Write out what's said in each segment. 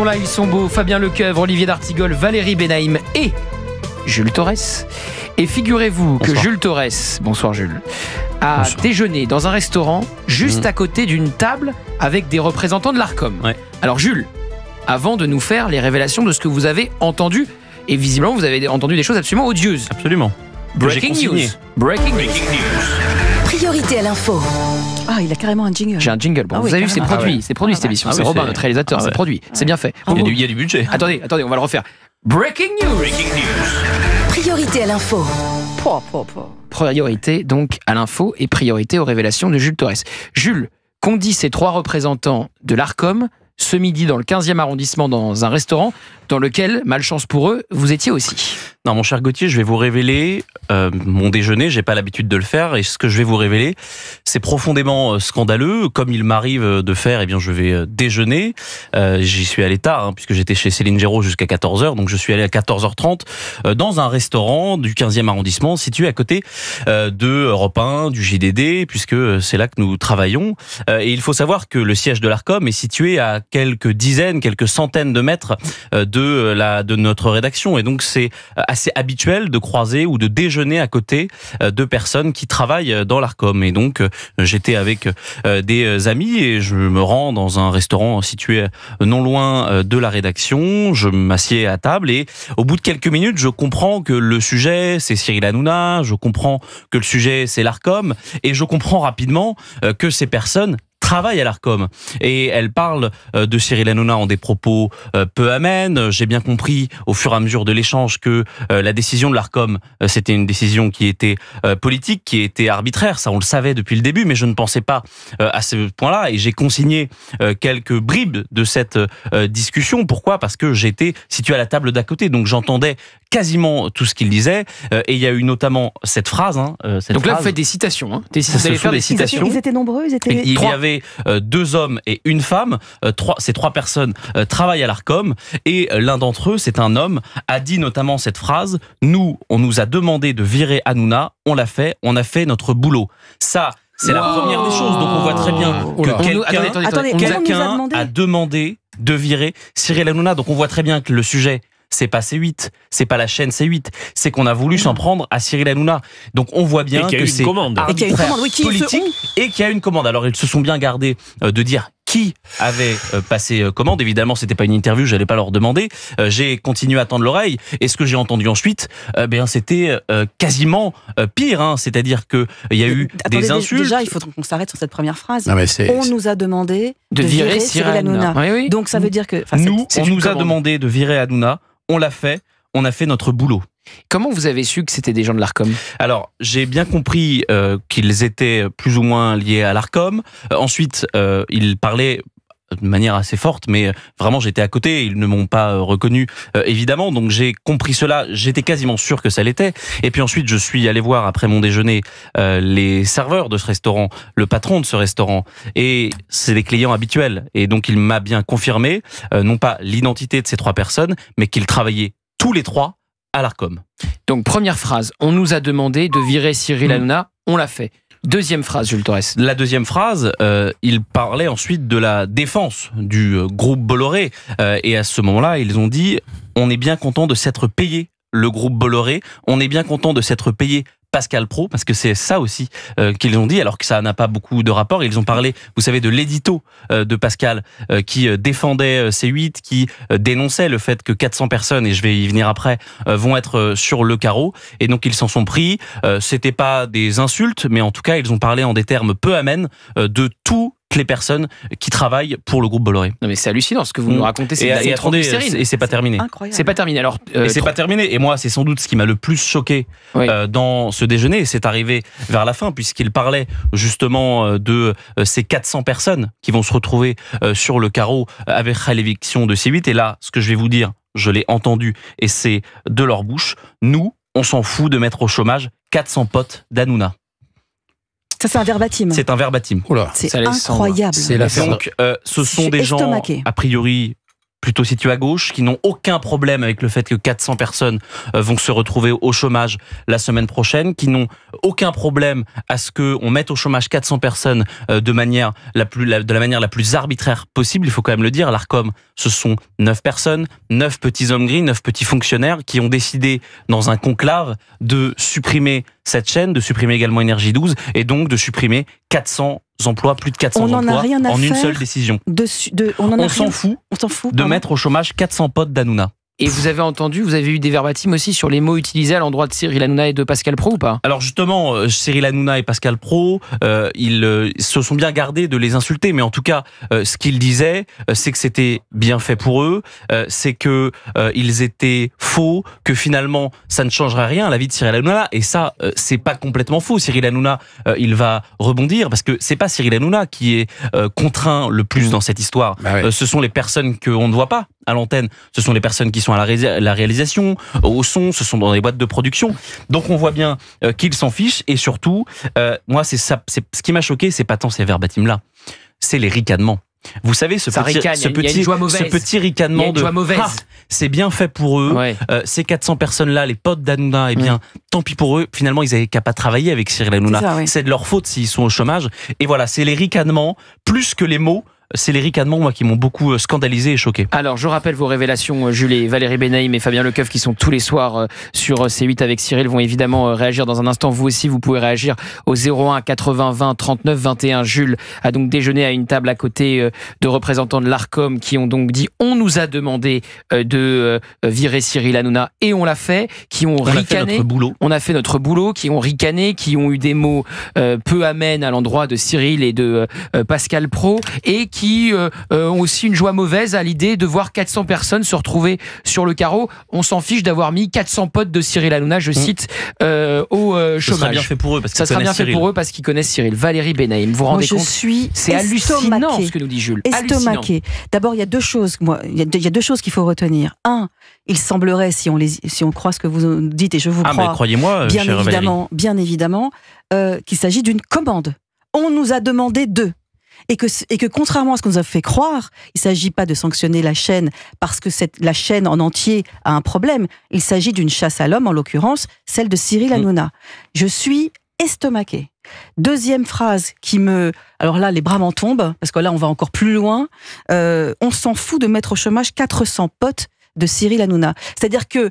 sont là, ils sont beaux. Fabien Lecoeuvre, Olivier d'Artigol, Valérie Benaïm et Jules Torres. Et figurez-vous que Jules Torres, bonsoir Jules, a déjeuné dans un restaurant juste à côté d'une table avec des représentants de l'Arcom. Ouais. Alors Jules, avant de nous faire les révélations de ce que vous avez entendu, et visiblement vous avez entendu des choses absolument odieuses. Absolument. Breaking news. Breaking news. Priorité à l'info. Ah, il a carrément un jingle. J'ai un jingle. Bon, vous avez vu, c'est produit. C'est produit cette émission. C'est Robin, notre réalisateur. C'est produit. C'est bien fait. Il y a du budget. Attendez, on va le refaire. Breaking news. Priorité à l'info. Priorité donc à l'info et priorité aux révélations de Jules Torres. Jules, qu'ont dit ces 3 représentants de l'Arcom ce midi dans le 15e arrondissement dans un restaurant dans lequel, malchance pour eux, vous étiez aussi? Non, mon cher Gauthier, je vais vous révéler mon déjeuner. J'ai pas l'habitude de le faire, et ce que je vais vous révéler, c'est profondément scandaleux. Comme il m'arrive de faire, eh bien, je vais déjeuner. J'y suis allé tard, puisque j'étais chez Céline Géraud jusqu'à 14h, donc je suis allé à 14h30 dans un restaurant du 15e arrondissement, situé à côté de Europe 1, du JDD, puisque c'est là que nous travaillons. Et il faut savoir que le siège de l'Arcom est situé à quelques dizaines, quelques centaines de mètres de notre rédaction, et donc c'est assez habituel de croiser ou de déjeuner à côté de personnes qui travaillent dans l'Arcom. Et donc j'étais avec des amis et je me rends dans un restaurant situé non loin de la rédaction. Je m'assieds à table et au bout de quelques minutes, je comprends que le sujet c'est Cyril Hanouna, je comprends que le sujet c'est l'Arcom, et je comprends rapidement que ces personnes travaille à l'Arcom. Et elle parle de Cyril Hanouna en des propos peu amènes. J'ai bien compris au fur et à mesure de l'échange que la décision de l'Arcom, c'était une décision qui était politique, qui était arbitraire. Ça, on le savait depuis le début, mais je ne pensais pas à ce point-là. Et j'ai consigné quelques bribes de cette discussion. Pourquoi ? Parce que j'étais situé à la table d'à côté, donc j'entendais quasiment tout ce qu'il disait. Et il y a eu notamment cette phrase. Donc là, vous faites des citations. Vous allez faire des citations. Ils étaient nombreux, Il y avait 2 hommes et une femme. Ces 3 personnes travaillent à l'Arcom, et l'un d'entre eux, c'est un homme, a dit notamment cette phrase: nous, on nous a demandé de virer Hanouna, on l'a fait, on a fait notre boulot. Ça, c'est la première des choses. Donc on voit très bien que quelqu'un a demandé de virer Cyril Hanouna. Donc on voit très bien que le sujet, c'est pas C8, c'est pas la chaîne C8, c'est qu'on a voulu s'en prendre à Cyril Hanouna. Donc on voit bien que c'est arbitraire, politique, et qu'il y a une commande. Alors ils se sont bien gardés de dire qui avait passé commande. Évidemment, c'était pas une interview, j'allais pas leur demander. J'ai continué à tendre l'oreille, et ce que j'ai entendu ensuite, c'était quasiment pire. C'est-à-dire que il y a eu des insultes. Déjà, il faut qu'on s'arrête sur cette première phrase. Non, on nous a demandé de virer Cyril Hanouna. Oui. Donc ça veut dire que on nous a demandé de virer Hanouna. On l'a fait, on a fait notre boulot. Comment vous avez su que c'était des gens de l'Arcom ? Alors, j'ai bien compris qu'ils étaient plus ou moins liés à l'Arcom. Ensuite, ils parlaient de manière assez forte, mais vraiment j'étais à côté, ils ne m'ont pas reconnu évidemment, donc j'ai compris cela, j'étais quasiment sûr que ça l'était. Et puis ensuite je suis allé voir après mon déjeuner les serveurs de ce restaurant, le patron de ce restaurant, et c'est des clients habituels, et donc il m'a bien confirmé non pas l'identité de ces 3 personnes, mais qu'ils travaillaient tous les 3 à l'Arcom. Donc première phrase, on nous a demandé de virer Cyril Hanouna, on l'a fait. Deuxième phrase, Jules Torres. La deuxième phrase, il parlait ensuite de la défense du groupe Bolloré. Et à ce moment-là, ils ont dit « On est bien content de s'être payé le groupe Bolloré. On est bien content de s'être payé Pascal Praud », parce que c'est ça aussi qu'ils ont dit, alors que ça n'a pas beaucoup de rapport. Ils ont parlé, vous savez, de l'édito de Pascal qui défendait C8, qui dénonçait le fait que 400 personnes, et je vais y venir après, vont être sur le carreau. Et donc ils s'en sont pris. C'était pas des insultes, mais en tout cas ils ont parlé en des termes peu amènes de tout les personnes qui travaillent pour le groupe Bolloré. Non mais c'est hallucinant ce que vous nous racontez. Et attendez, et c'est pas terminé. Incroyable. C'est pas terminé. Alors, et c'est pas terminé. Et moi, c'est sans doute ce qui m'a le plus choqué dans ce déjeuner. Et c'est arrivé vers la fin, puisqu'il parlait justement de ces 400 personnes qui vont se retrouver sur le carreau avec l'éviction de C8. Et là, ce que je vais vous dire, je l'ai entendu, et c'est de leur bouche. Nous, on s'en fout de mettre au chômage 400 potes d'Hanouna. Ça, c'est un verbatim. C'est un verbatim. C'est incroyable. Donc, ce sont des gens, a priori, plutôt situés à gauche, qui n'ont aucun problème avec le fait que 400 personnes vont se retrouver au chômage la semaine prochaine, qui n'ont aucun problème à ce qu'on mette au chômage 400 personnes de la manière la plus arbitraire possible. Il faut quand même le dire, l'Arcom, ce sont 9 personnes, 9 petits hommes gris, 9 petits fonctionnaires qui ont décidé dans un conclave de supprimer cette chaîne, de supprimer également Énergie 12 et donc de supprimer 400 emplois, plus de 400 emplois en une seule décision. On s'en fout de mettre au chômage 400 potes d'Hanouna. Et vous avez entendu, vous avez eu des verbatims aussi sur les mots utilisés à l'endroit de Cyril Hanouna et de Pascal Praud ou pas? Alors justement, Cyril Hanouna et Pascal Praud, ils se sont bien gardés de les insulter, mais en tout cas, ce qu'ils disaient, c'est que c'était bien fait pour eux, c'est que ils étaient faux, que finalement, ça ne changerait rien à la vie de Cyril Hanouna, et ça, c'est pas complètement faux. Cyril Hanouna, il va rebondir, parce que c'est pas Cyril Hanouna qui est contraint le plus dans cette histoire. Bah oui. Ce sont les personnes qu'on ne voit pas à l'antenne, ce sont les personnes qui sont à la réalisation, au son, ce sont dans les boîtes de production. Donc on voit bien qu'ils s'en fichent, et surtout, moi c'est ça, ce qui m'a choqué, c'est pas tant ces verbatims-là, c'est les ricanements. Vous savez, ce petit ricanement de c'est bien fait pour eux, ouais. Ces 400 personnes-là, les potes d'Hanouna, eh bien, tant pis pour eux, finalement, ils n'avaient qu'à pas travailler avec Cyril Hanouna. C'est de leur faute s'ils sont au chômage. Et voilà, c'est les ricanements, plus que les mots. C'est les ricanements, moi, qui m'ont beaucoup scandalisé et choqué. Alors, je rappelle vos révélations, Jules et Valérie Benaïm et Fabien Lecoeuf, qui sont tous les soirs sur C8 avec Cyril, vont évidemment réagir dans un instant. Vous aussi, vous pouvez réagir au 01 80 20 39 21. Jules a donc déjeuné à une table à côté de représentants de l'Arcom qui ont donc dit on nous a demandé de virer Cyril Hanouna et on l'a fait, qui ont ricané. On a fait notre boulot, qui ont ricané, qui ont eu des mots peu amènes à l'endroit de Cyril et de Pascal Praud et qui ont aussi une joie mauvaise à l'idée de voir 400 personnes se retrouver sur le carreau. On s'en fiche d'avoir mis 400 potes de Cyril Hanouna, je cite, au chômage. Ça sera bien fait pour eux parce qu'ils connaissent Cyril. Pour eux parce qu'ils connaissent Cyril. Valérie Benaïm, vous vous rendez compte? C'est hallucinant ce que nous dit Jules. Estomaqué. D'abord, il y a deux choses. Il y a deux choses qu'il faut retenir. Un, il semblerait, si on croit ce que vous dites, et je vous crois, mais croyez-moi, bien évidemment, qu'il s'agit d'une commande. On nous a demandé d'eux. Et que contrairement à ce qu'on nous a fait croire, il ne s'agit pas de sanctionner la chaîne parce que la chaîne en entier a un problème. Il s'agit d'une chasse à l'homme, en l'occurrence, celle de Cyril Hanouna. Je suis estomaquée. Deuxième phrase qui me... Alors là, les bras m'en tombent, parce que là, on va encore plus loin. On s'en fout de mettre au chômage 400 potes de Cyril Hanouna. C'est-à-dire que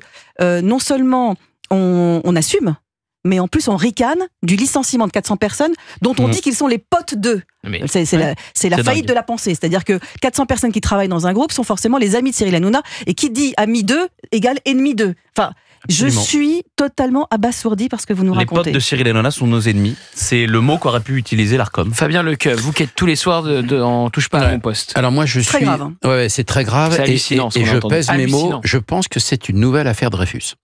non seulement on assume, mais en plus on ricane du licenciement de 400 personnes dont on dit qu'ils sont les potes d'eux. C'est la faillite de la pensée. C'est-à-dire que 400 personnes qui travaillent dans un groupe sont forcément les amis de Cyril Hanouna, et qui dit ami d'eux égale ennemi d'eux. Enfin, absolument. Je suis totalement abasourdi par ce que vous nous racontez. Les potes de Cyril Hanouna sont nos ennemis. C'est le mot qu'aurait pu utiliser l'Arcom. Fabien Lecoeuf, vous qui êtes tous les soirs en touche pas à mon poste. Alors moi je suis... Très grave. Hein. Ouais, c'est très grave. C'est hallucinant, et je pèse mes mots. Je pense que c'est une nouvelle affaire Dreyfus.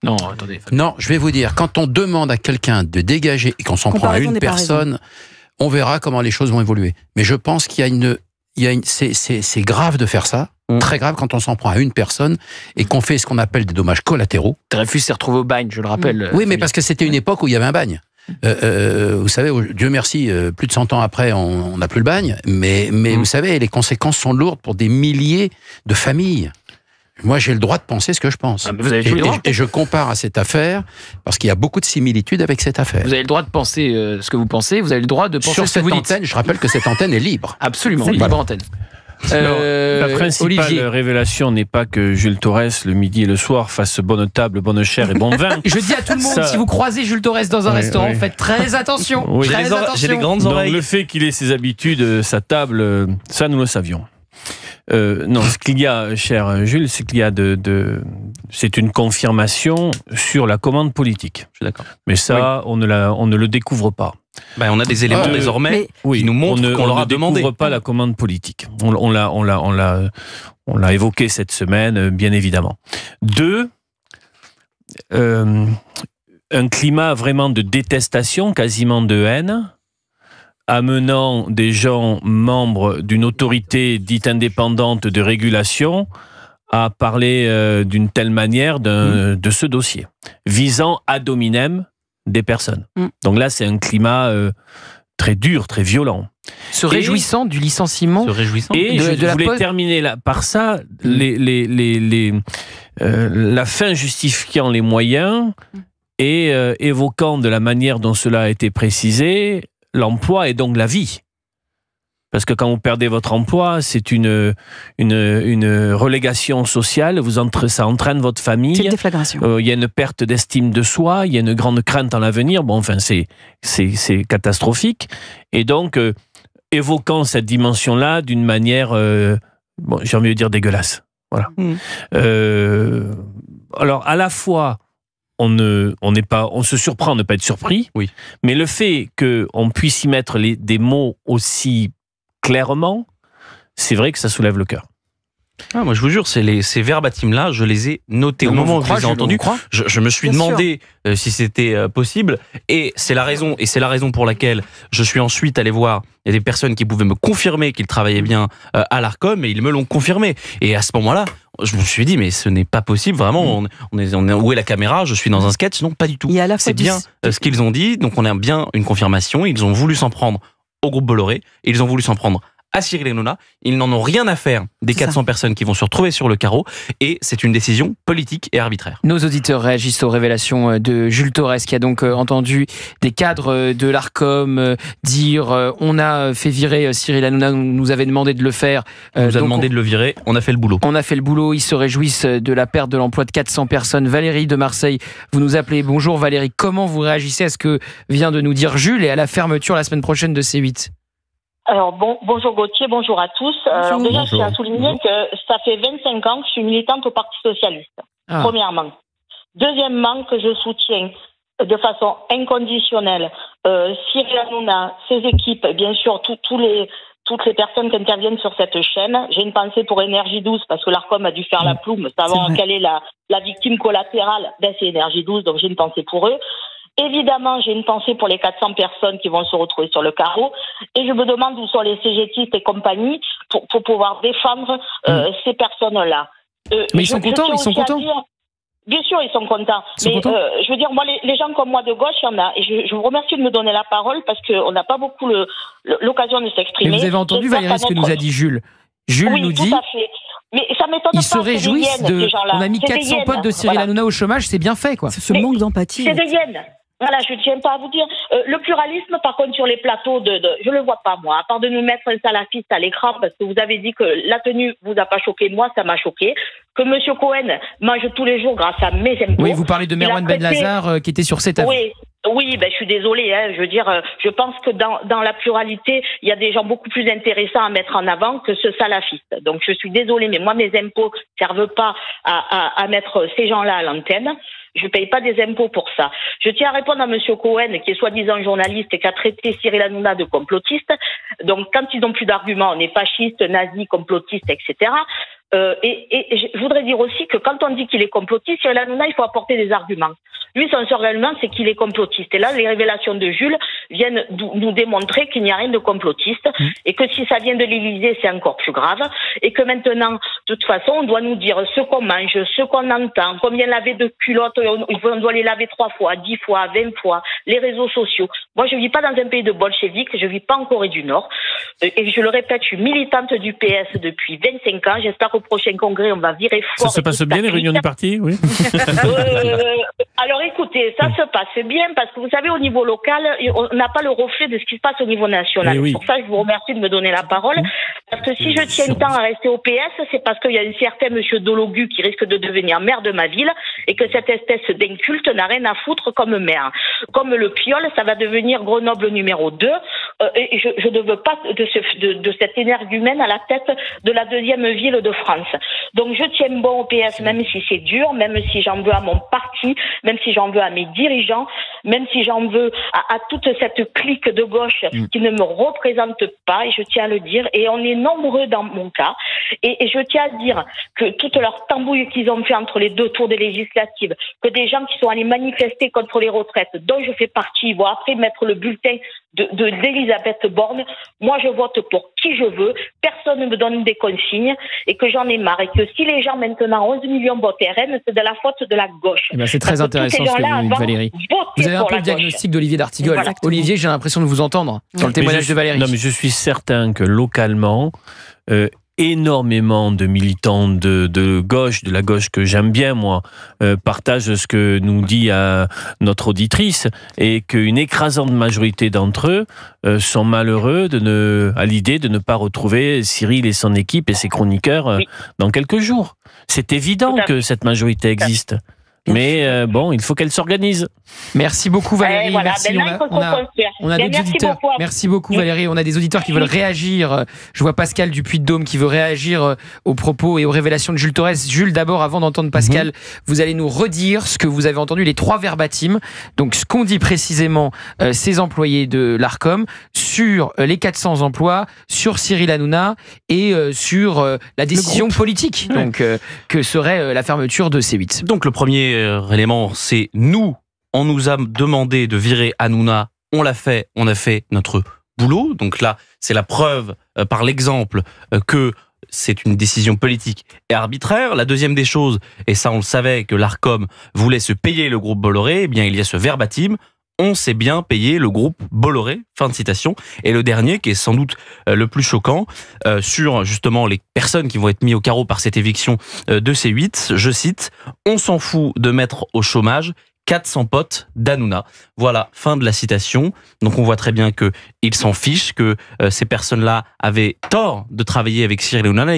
Non, attendez. Non, je vais vous dire, quand on demande à quelqu'un de dégager et qu'on s'en prend à une personne, on verra comment les choses vont évoluer. Mais je pense qu'il y a c'est grave de faire ça. Très grave quand on s'en prend à une personne et qu'on fait ce qu'on appelle des dommages collatéraux. Dreyfus s'est retrouvé au bagne, je le rappelle. Oui, mais parce que c'était une époque où il y avait un bagne. Vous savez, Dieu merci, plus de 100 ans après, on n'a plus le bagne. Mais vous savez, les conséquences sont lourdes pour des milliers de familles. Moi, j'ai le droit de penser ce que je pense. Vous avez le droit. Et je compare à cette affaire, parce qu'il y a beaucoup de similitudes avec cette affaire. Vous avez le droit de penser ce que vous pensez, vous avez le droit de penser sur ce que vous dites. Antenne, je rappelle que cette antenne est libre. Absolument, libre antenne. La principale Olivier. révélation n'est pas que Jules Torres, le midi et le soir, fasse bonne table, bonne chair et bon vin. Je dis à tout le monde, si vous croisez Jules Torres dans un restaurant, faites très attention. Oui. J'ai les grandes oreilles. Donc, le fait qu'il ait ses habitudes, sa table, ça nous le savions. Non, ce qu'il y a, cher Jules, c'est qu'il y a c'est une confirmation sur la commande politique. Je suis d'accord. Mais ça, on ne le découvre pas. On a des éléments désormais qui nous montrent qu'on leur a demandé. On ne découvre pas la commande politique. On l'a évoqué cette semaine, bien évidemment. 2, un climat vraiment de détestation, quasiment de haine, amenant des gens membres d'une autorité dite indépendante de régulation à parler d'une telle manière de ce dossier, visant ad hominem des personnes. Donc là, c'est un climat très dur, très violent. Se réjouissant du licenciement. Et je voulais terminer par ça, la fin justifiant les moyens et évoquant de la manière dont cela a été précisé, l'emploi et donc la vie. Parce que quand vous perdez votre emploi, c'est une relégation sociale, ça entraîne votre famille. C'est une déflagration. Il y a une perte d'estime de soi, il y a une grande crainte en l'avenir. Bon, enfin, c'est catastrophique. Et donc, évoquant cette dimension-là d'une manière, j'ai envie de dire dégueulasse. Voilà. Alors, à la fois, on se surprend de ne pas être surpris, mais le fait qu'on puisse y mettre des mots aussi clairement, c'est vrai que ça soulève le cœur. Moi, je vous jure, ces verbatims-là, je les ai notés au moment où je les ai entendus. Je me suis demandé si c'était possible, et c'est la raison pour laquelle je suis ensuite allé voir. Il y a des personnes qui pouvaient me confirmer qu'ils travaillaient bien à l'Arcom, et ils me l'ont confirmé. Et à ce moment-là, je me suis dit, mais ce n'est pas possible, vraiment. On est, où est la caméra? Je suis dans un sketch? Non, pas du tout. C'est bien ce qu'ils ont dit, donc on a bien une confirmation. Ils ont voulu s'en prendre au groupe Bolloré, et ils ont voulu s'en prendre à Cyril Hanouna. Ils n'en ont rien à faire des 400 personnes qui vont se retrouver sur le carreau, et c'est une décision politique et arbitraire. Nos auditeurs réagissent aux révélations de Jules Torres, qui a donc entendu des cadres de l'Arcom dire on a fait virer Cyril Hanouna, nous avait demandé de le faire. On nous a demandé de le virer, on a fait le boulot. On a fait le boulot, ils se réjouissent de la perte de l'emploi de 400 personnes. Valérie de Marseille, vous nous appelez. Bonjour Valérie, comment vous réagissez à ce que vient de nous dire Jules et à la fermeture la semaine prochaine de C8 ? Alors bonjour Gauthier, bonjour à tous. Alors déjà, je tiens à souligner que ça fait 25 ans que je suis militante au Parti Socialiste, premièrement. Deuxièmement, que je soutiens de façon inconditionnelle Cyril Hanouna, ses équipes, bien sûr, toutes les personnes qui interviennent sur cette chaîne. J'ai une pensée pour Énergie 12, parce que l'Arcom a dû faire la ploume, savoir quelle est la victime collatérale. C'est Énergie 12, donc j'ai une pensée pour eux. Évidemment, j'ai une pensée pour les 400 personnes qui vont se retrouver sur le carreau, et je me demande où sont les CGTistes et compagnie pour pouvoir défendre ces personnes-là. Mais ils sont contents. Bien sûr, ils sont contents. Je veux dire, moi, les gens comme moi de gauche, il y en a. Et je vous remercie de me donner la parole, parce qu'on n'a pas beaucoup l'occasion de s'exprimer. Mais vous avez entendu, Valérie, ce que nous a dit Jules. Jules nous dit... Tout à fait. Mais ça m'étonne pas. Ils se réjouissent de... On a mis 400 potes de Cyril Hanouna au chômage, c'est bien fait, quoi. C'est ce manque d'empathie. C'est des hyènes. Voilà, je ne tiens pas à vous dire. Le pluralisme, par contre, sur les plateaux, je le vois pas, moi. À part de nous mettre un salafiste à l'écran, parce que vous avez dit que la tenue vous a pas choqué, moi, ça m'a choqué. Que M. Cohen mange tous les jours grâce à mes impôts. Oui, vous parlez de Merwan Ben Lazar, qui était sur cette affaire. Oui, je suis désolée. Je veux dire, je pense que dans la pluralité, il y a des gens beaucoup plus intéressants à mettre en avant que ce salafiste. Donc, je suis désolée, mais moi, mes impôts servent pas à mettre ces gens-là à l'antenne. Je paye pas des impôts pour ça. Je tiens à répondre à M. Cohen, qui est soi-disant journaliste et qui a traité Cyril Hanouna de complotiste. Donc, quand ils n'ont plus d'arguments, on est fasciste, nazi, complotiste, etc. Et je voudrais dire aussi que quand on dit qu'il est complotiste, Cyril Hanouna, il faut apporter des arguments. Lui, son seul argument, c'est qu'il est complotiste. Et là, les révélations de Jules viennent nous démontrer qu'il n'y a rien de complotiste, et que si ça vient de l'Élysée, c'est encore plus grave, et que maintenant, de toute façon, on doit nous dire ce qu'on mange, ce qu'on entend, combien laver de culottes, on doit les laver 3 fois, 10 fois, 20 fois, les réseaux sociaux. Moi, je vis pas dans un pays de bolcheviques, je vis pas en Corée du Nord, et je le répète, je suis militante du PS depuis 25 ans. J'espère qu'au prochain congrès, on va virer fort. Ça se passe bien, les réunions du parti, oui. Alors écoutez, ça se passe bien, parce que vous savez, au niveau local, on n'a pas le reflet de ce qui se passe au niveau national. Oui. Pour ça, je vous remercie de me donner la parole. Parce que si je tiens tant à rester au PS, c'est parce qu'il y a un certain monsieur Dologu qui risque de devenir maire de ma ville, et que cette espèce d'inculte n'a rien à foutre comme maire. Comme le Piole, ça va devenir Grenoble numéro 2. Et je ne veux pas de cet énergumène à la tête de la 2e ville de France. Donc je tiens bon au PS, même si c'est dur, même si j'en veux à mon parti, même si j'en veux à mes dirigeants, même si j'en veux à toute cette clique de gauche qui ne me représente pas, et je tiens à le dire, et on est nombreux dans mon cas, et je tiens à dire que toute leur tambouille qu'ils ont fait entre les 2 tours des législatives, que des gens qui sont allés manifester contre les retraites, dont je fais partie, vont après mettre le bulletin d'Elisabeth Borne. Moi, je vote pour qui je veux. Personne ne me donne des consignes et que j'en ai marre. Et que si les gens maintenant 11 millions votent RN, c'est de la faute de la gauche. Eh ben, c'est très intéressant ce que vous dites, Valérie. Vous avez un peu le diagnostic d'Olivier d'Artigol. Voilà. Olivier, j'ai l'impression de vous entendre dans le témoignage de Valérie. Non, mais je suis certain que localement, énormément de militants de gauche, de la gauche que j'aime bien, moi, partagent ce que nous dit notre auditrice, et qu'une écrasante majorité d'entre eux sont malheureux à l'idée de ne pas retrouver Cyril et son équipe et ses chroniqueurs dans quelques jours. C'est évident que cette majorité existe. Mais bon, il faut qu'elle s'organise. Merci beaucoup Valérie. Voilà. Merci. On a d'autres auditeurs. Merci beaucoup Valérie. On a des auditeurs qui veulent réagir. Je vois Pascal du Puy-de-Dôme qui veut réagir aux propos et aux révélations de Jules Torres. Jules, d'abord, avant d'entendre Pascal, vous allez nous redire ce que vous avez entendu, les 3 verbatims. Donc ce qu'ont dit précisément ces employés de l'Arcom sur les 400 emplois, sur Cyril Hanouna et sur la décision politique donc, que serait la fermeture de C8. Donc le premier élément, c'est nous, on nous a demandé de virer Hanouna, on l'a fait, on a fait notre boulot. Donc là, c'est la preuve par l'exemple que c'est une décision politique et arbitraire. La deuxième des choses, et ça on le savait, que l'Arcom voulait se payer le groupe Bolloré, eh bien il y a ce verbatim, on s'est bien payé le groupe Bolloré, fin de citation. Et le dernier, qui est sans doute le plus choquant, sur justement les personnes qui vont être mises au carreau par cette éviction de C8, je cite, on s'en fout de mettre au chômage 400 potes d'Hanouna. Voilà, fin de la citation. Donc on voit très bien qu'ils s'en fichent, que ces personnes-là avaient tort de travailler avec Cyril Hanouna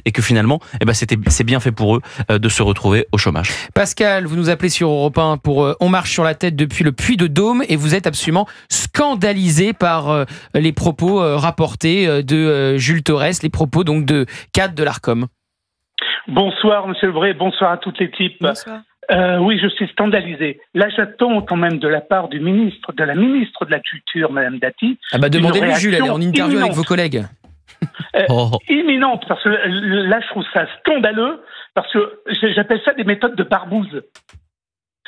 et que finalement, c'est bien fait pour eux de se retrouver au chômage. Pascal, vous nous appelez sur Europe 1 pour On marche sur la tête depuis le Puy-de-Dôme et vous êtes absolument scandalisé par les propos rapportés de Jules Torres, les propos donc de cadre de l'Arcom. Bonsoir Monsieur Lebray, bonsoir à toute l'équipe. Bonsoir. Oui, je suis scandalisé. Là, j'attends quand même de la part de la ministre de la Culture, Madame Dati. Ah bah demandez-lui, Jules, elle est en interview avec vos collègues. Imminente, parce que là, je trouve ça scandaleux, parce que j'appelle ça des méthodes de barbouze.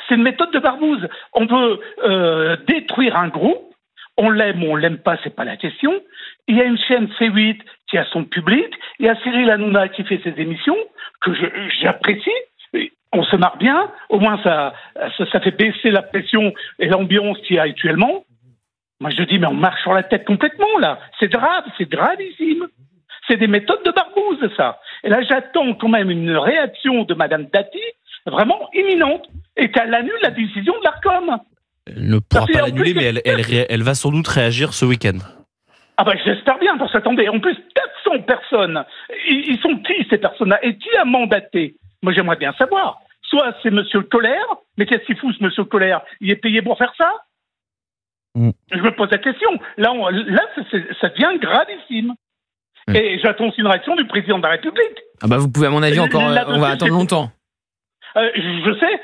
C'est une méthode de barbouze. On veut détruire un groupe, on l'aime ou on l'aime pas, c'est pas la question. Il y a une chaîne C8 qui a son public, il y a Cyril Hanouna qui fait ses émissions, que j'apprécie. On se marre bien, au moins ça fait baisser la pression et l'ambiance qu'il y a actuellement. Moi je dis, mais on marche sur la tête complètement là. C'est grave, c'est gravissime. C'est des méthodes de barbouze ça. Et là j'attends quand même une réaction de Madame Dati, vraiment imminente, et qu'elle annule la décision de l'Arcom. Elle ne pourra pas l'annuler, mais elle va sans doute réagir ce week-end. Ah ben j'espère bien, parce que attendez, en plus 400 personnes, ils sont qui ces personnes-là? Et qui a mandaté? Moi, j'aimerais bien savoir. Soit c'est Monsieur Colère, mais qu'est-ce qu'il fout, ce Monsieur Colère? Il est payé pour faire ça? Je me pose la question. Là, ça devient gravissime. Et j'attends aussi une réaction du président de la République. Ah bah vous pouvez, à mon avis, encore, on va attendre longtemps. Je sais,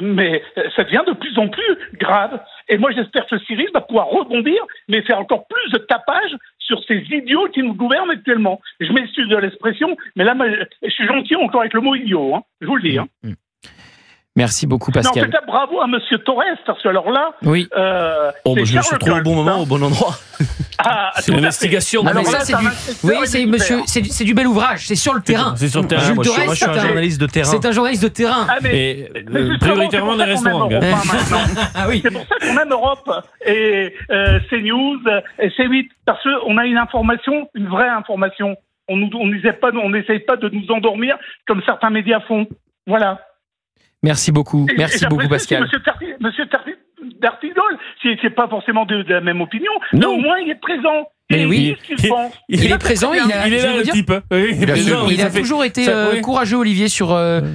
mais ça devient de plus en plus grave. Et moi, j'espère que Cyril va pouvoir rebondir, mais faire encore plus de tapage sur ces idiots qui nous gouvernent actuellement. Je m'excuse de l'expression, mais là, je suis gentil encore avec le mot idiot, hein, je vous le dis. Hein. Merci beaucoup, Pascal. Non, en tout cas, bravo à Monsieur Torres, parce que alors là... Oui. Je me suis trouvé au bon moment, au bon endroit. C'est l'investigation. Alors ça, c'est du bel ouvrage, c'est sur le terrain. C'est sur le terrain. Moi, je suis un journaliste de terrain. C'est un journaliste de terrain. Mais prioritairement des restaurants. Ah oui. C'est pour ça qu'on aime Europe et CNews et C8, parce qu'on a une information, une vraie information. On n'essaye pas de nous endormir comme certains médias font. Voilà. Merci beaucoup. Merci beaucoup, Pascal. Monsieur D'Artigol, c'est pas forcément de la même opinion, mais au moins il est présent. Mais oui, il est présent, il est là, le type. Il a toujours été courageux, Olivier, sur la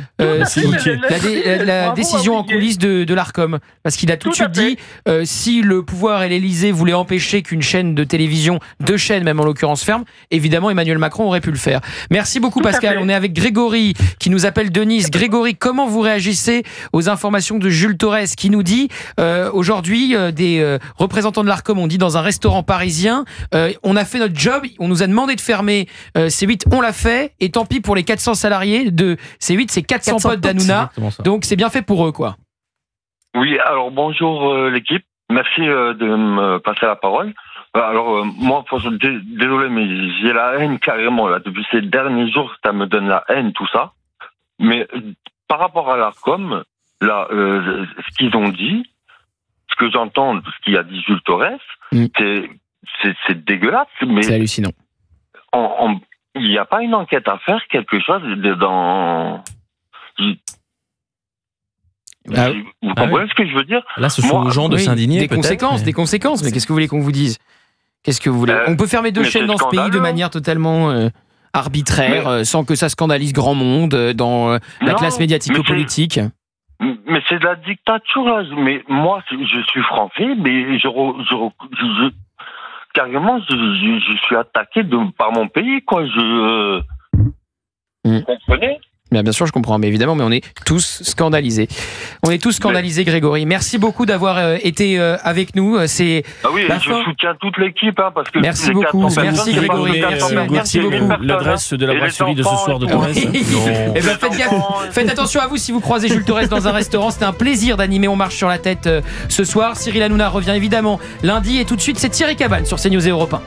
décision en coulisses de l'Arcom. Parce qu'il a tout de suite dit, si le pouvoir et l'Élysée voulaient empêcher qu'une chaîne de télévision, 2 chaînes même en l'occurrence, ferme, évidemment Emmanuel Macron aurait pu le faire. Merci beaucoup, Pascal. On est avec Grégory qui nous appelle de Nice. Grégory, comment vous réagissez aux informations de Jules Torres qui nous dit, aujourd'hui, des représentants de l'Arcom ont dit dans un restaurant parisien, on a fait notre job, on nous a demandé de fermer C8, on l'a fait, et tant pis pour les 400 salariés de C8, c'est 400 potes d'Hanouna, donc c'est bien fait pour eux, quoi. Oui, alors bonjour l'équipe. Merci de me passer la parole. Alors, moi, désolé, mais j'ai la haine carrément, là. Depuis ces derniers jours, ça me donne la haine, tout ça. Mais par rapport à l'ARCOM, là, ce qu'ils ont dit, ce que j'entends, ce qu'il a dit Jules Torres, c'est dégueulasse. Mais c'est hallucinant. Il n'y a pas une enquête à faire, quelque chose dans... Vous comprenez ce que je veux dire? Là, ce sont aux gens de s'indigner. Des conséquences, mais qu'est-ce que vous voulez qu'on vous dise? Qu'est-ce que vous voulez? On peut fermer 2 chaînes dans ce pays de manière totalement arbitraire, sans que ça scandalise grand monde dans la classe médiatico-politique. Mais c'est de la dictature, là. Mais moi, je suis français, mais carrément, je suis attaqué par mon pays, quoi. Vous comprenez? Bien sûr, je comprends, mais évidemment, mais on est tous scandalisés. On est tous scandalisés, Grégory. Merci beaucoup d'avoir été avec nous. C'est je soutiens toute l'équipe, hein, parce que merci beaucoup, merci Grégory. Merci beaucoup. L'adresse de la brasserie de ce soir de Torres. Eh ben, faites gaffe. Faites attention à vous si vous croisez Jules Torres dans un restaurant. C'était un plaisir d'animer On marche sur la tête ce soir. Cyril Hanouna revient évidemment lundi et tout de suite c'est Thierry Cabane sur CNews et Europe 1.